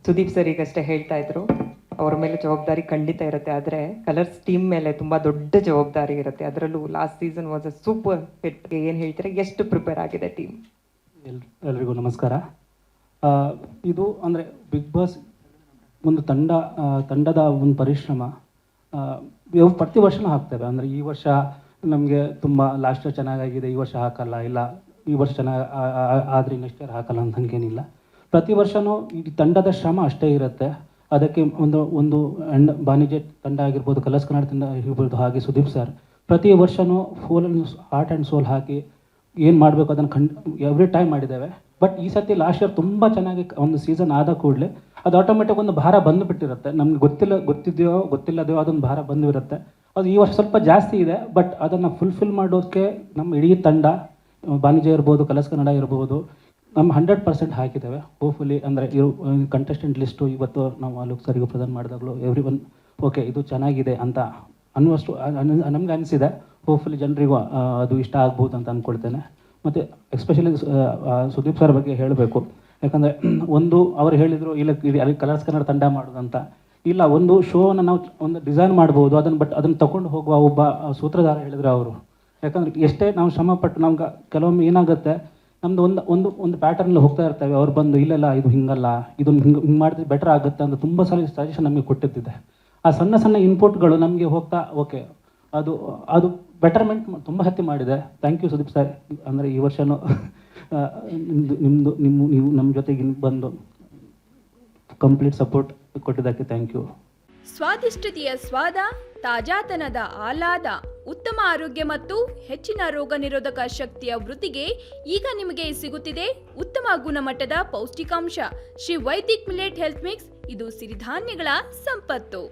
Sudeep sir ಈಗಷ್ಟೇ ಹೇಳ್ತಾ ಇದ್ರು, ಅವ್ರ ಮೇಲೆ ಜವಾಬ್ದಾರಿ ಖಂಡಿತ ಇರುತ್ತೆ. ಆದರೆ ಕಲರ್ಸ್ ಟೀಮ್ ಮೇಲೆ ತುಂಬ ದೊಡ್ಡ ಜವಾಬ್ದಾರಿ ಇರುತ್ತೆ. ಅದರಲ್ಲೂ last season was a super hit. ಏನು ಹೇಳ್ತೀರಾ, ಎಷ್ಟು ಪ್ರಿಪೇರ್ ಆಗಿದೆ ಟೀಮ್? ಎಲ್ರಿಗೂ ನಮಸ್ಕಾರ. ಇದು ಅಂದರೆ ಬಿಗ್ ಬಾಸ್ ಒಂದು ತಂಡದ ಒಂದು ಪರಿಶ್ರಮ. ಪ್ರತಿ ವರ್ಷನೂ ಹಾಕ್ತೇವೆ. ಅಂದರೆ ಈ ವರ್ಷ ನಮಗೆ ತುಂಬ ಲಾಸ್ಟ್ ಇಯರ್ ಚೆನ್ನಾಗಾಗಿದೆ, ಈ ವರ್ಷ ಹಾಕಲ್ಲ, ಇಲ್ಲ ಈ ವರ್ಷ ಚೆನ್ನಾಗಿ ಆದರೆ ನೆಕ್ಸ್ಟ್ ಇಯರ್ ಹಾಕಲ್ಲ ಅಂತ ಹಂಗೇನಿಲ್ಲ. ಪ್ರತಿ ವರ್ಷವೂ ಈ ತಂಡದ ಶ್ರಮ ಅಷ್ಟೇ ಇರುತ್ತೆ. ಅದಕ್ಕೆ ಒಂದು ಬಾನಿಜೆ ತಂಡ ಆಗಿರ್ಬೋದು, ಕಲರ್ಸ್ ಕನ್ನಡ ತಂಡ ಆಗಿರ್ಬೋದು, ಹಾಗೆ ಸುದೀಪ್ ಸರ್ ಪ್ರತಿ ವರ್ಷವೂ ಹಾರ್ಟ್ ಆ್ಯಂಡ್ ಸೋಲ್ ಹಾಕಿ ಏನು ಮಾಡಬೇಕು ಅದನ್ನು ಎವ್ರಿ ಟೈಮ್ ಮಾಡಿದ್ದೇವೆ. ಬಟ್ ಈ ಸರ್ತಿ ಲಾಸ್ಟ್ ಇಯರ್ ತುಂಬ ಚೆನ್ನಾಗಿ ಒಂದು ಸೀಸನ್ ಆದ ಕೂಡಲೇ ಅದು ಆಟೋಮೆಟಿಕ್ ಒಂದು ಭಾರ ಬಂದುಬಿಟ್ಟಿರುತ್ತೆ. ನಮ್ಗೆ ಗೊತ್ತಿಲ್ಲದೆಯೋ ಅದೊಂದು ಭಾರ ಬಂದುಬಿರುತ್ತೆ. ಅದು ಈ ವರ್ಷ ಸ್ವಲ್ಪ ಜಾಸ್ತಿ ಇದೆ. ಬಟ್ ಅದನ್ನು ಫುಲ್ಫಿಲ್ ಮಾಡೋದಕ್ಕೆ ನಮ್ಮ ಇಡೀ ತಂಡ, ಬಾನಿಜೆ ಇರ್ಬೋದು, ಕಲರ್ಸ್ ಕನ್ನಡ ಇರ್ಬೋದು, ನಮ್ಮ 100% ಹಾಕಿದ್ದೇವೆ. ಹೋಪ್ಫುಲಿ ಅಂದರೆ ಕಂಟೆಸ್ಟೆಂಟ್ ಲಿಸ್ಟು ಇವತ್ತು ನಾವು ಆಲೋಕ್ ಸರಿಗೂ ಪ್ರೆಸೆಂಟ್ ಮಾಡಿದಾಗಲೂ ಎವ್ರಿ ಒನ್ ಓಕೆ ಇದು ಚೆನ್ನಾಗಿದೆ ಅಂತ ಅನ್ನುವಷ್ಟು ನಮ್ಗೆ ಅನಿಸಿದೆ. ಹೋಪ್ಫುಲಿ ಜನರಿಗೂ ಅದು ಇಷ್ಟ ಆಗ್ಬೋದು ಅಂತ ಅಂದ್ಕೊಳ್ತೇನೆ. ಮತ್ತು ಎಸ್ಪೆಷಲಿ ಸುದೀಪ್ ಸರ್ ಬಗ್ಗೆ ಹೇಳಬೇಕು. ಯಾಕಂದರೆ ಅವರು ಹೇಳಿದರು ಇಲ್ಲ ಅಲ್ಲಿ ಕಲರ್ಸ್ ಕನ್ನಡ ತಂಡ ಮಾಡೋದಂತ. ಇಲ್ಲ, ಒಂದು ಶೋನ ನಾವು ಒಂದು ಡಿಸೈನ್ ಮಾಡ್ಬೋದು ಅದನ್ನು ತಗೊಂಡು ಹೋಗುವ ಒಬ್ಬ ಸೂತ್ರಧಾರ ಹೇಳಿದ್ರು ಅವರು. ಯಾಕಂದರೆ ಎಷ್ಟೇ ನಾವು ಶ್ರಮಪಟ್ಟು ನಮ್ಗೆ ಕೆಲವೊಮ್ಮೆ ಏನಾಗುತ್ತೆ, ನಮ್ಮದು ಒಂದು ಪ್ಯಾಟರ್ನಲ್ಲಿ ಹೋಗ್ತಾ ಇರ್ತೇವೆ. ಅವ್ರು ಬಂದು ಇಲ್ಲೆಲ್ಲ ಇದು ಹಿಂಗಲ್ಲ, ಇದನ್ನು ಹಿಂಗೆ ಮಾಡಿದ್ರೆ ಬೆಟರ್ ಆಗುತ್ತೆ ಅಂತ ತುಂಬ ಸಲ ಸಜೆಷನ್ ನಮಗೆ ಕೊಟ್ಟಿದ್ದಿದೆ. ಆ ಸಣ್ಣ ಇನ್ಪುಟ್ಗಳು ನಮಗೆ ಹೋಗ್ತಾ ಓಕೆ ಅದು ಬೆಟರ್ಮೆಂಟ್ ತುಂಬ ಹತ್ತಿ ಮಾಡಿದೆ. Thank you Sudeep sir. ಅಂದರೆ ಈ ವರ್ಷವೂ ನೀವು ನಮ್ಮ ಜೊತೆಗೆ ಬಂದು ಕಂಪ್ಲೀಟ್ ಸಪೋರ್ಟ್ ಕೊಟ್ಟಿದ್ದಕ್ಕೆ ಥ್ಯಾಂಕ್ ಯು. ಸ್ವಾದಿಷ್ಟತೆಯ ಸ್ವಾದ, ತಾಜಾತನದ ಆಹ್ಲಾದ, ಉತ್ತಮ ಆರೋಗ್ಯ ಮತ್ತು ಹೆಚ್ಚಿನ ರೋಗ ನಿರೋಧಕ ಶಕ್ತಿಯ ವೃದ್ಧಿಗೆ ಈಗ ನಿಮಗೆ ಸಿಗುತ್ತಿದೆ ಉತ್ತಮ ಗುಣಮಟ್ಟದ ಪೌಷ್ಟಿಕಾಂಶ Shri Vaidik millet health mix. ಇದು ಸಿರಿಧಾನ್ಯಗಳ ಸಂಪತ್ತು.